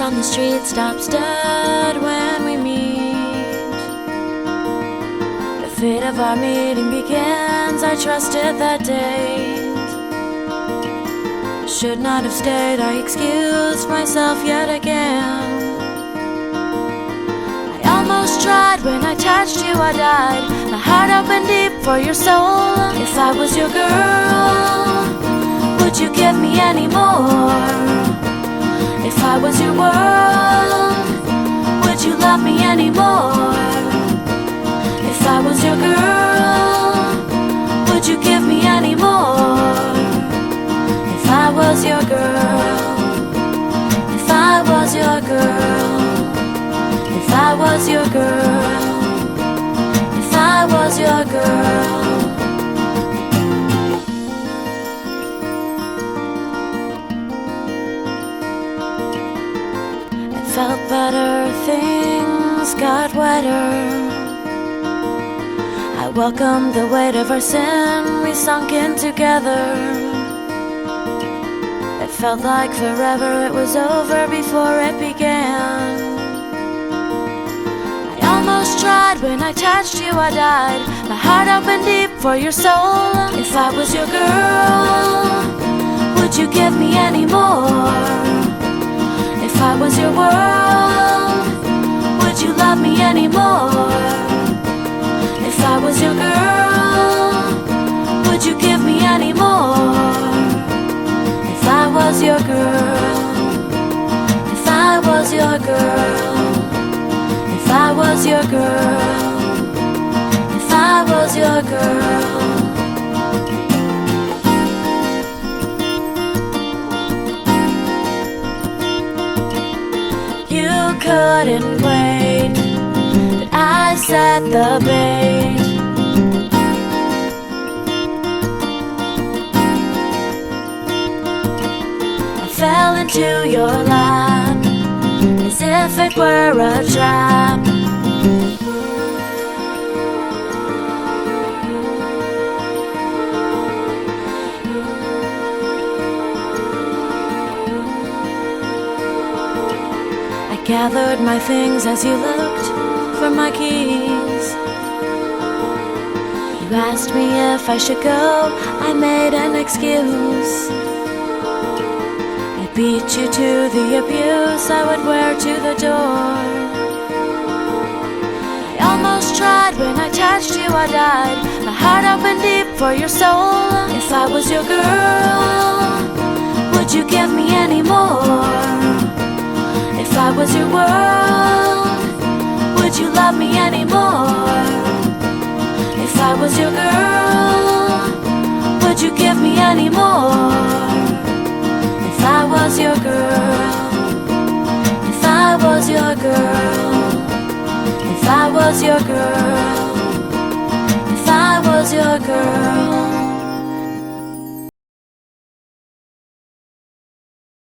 Voice on the street stops dead when we meet. The fate of our meeting begins. I trusted that date. Should not have stayed, I excused myself yet again. I almost tried, when I touched you I died. My heart opened deep for your soul. If I was your girl, would you give me any more? If I was your world, would you love me any more? If I was your girl, would you give me any more? If I was your girl, if I was your girl, if I was your girl, if I was your girl. Felt better, things got wetter. I welcomed the weight of our sin, we sunk in together. It felt like forever, it was over before it began. I almost tried, when I touched you I died. My heart opened deep for your soul. If I was your girl, would you give me any more? If I was your world, would you love me any more? If I was your girl, would you give me any more? If I was your girl, if I was your girl, if I was your girl, if I was your girl. You couldn't wait, but I set the bait. I fell into your lap as if it were a trap. Gathered my things as you looked for my keys. You asked me if I should go, I made an excuse. I beat you to the abuse I would wear to the door. I almost tried, when I touched you I died. My heart opened deep for your soul. If I was your girl, would you give me any more? If I was your world, would you love me any more? If I was your girl, would you give me any more? If I was your girl, if I was your girl, if I was your girl, if I was your girl.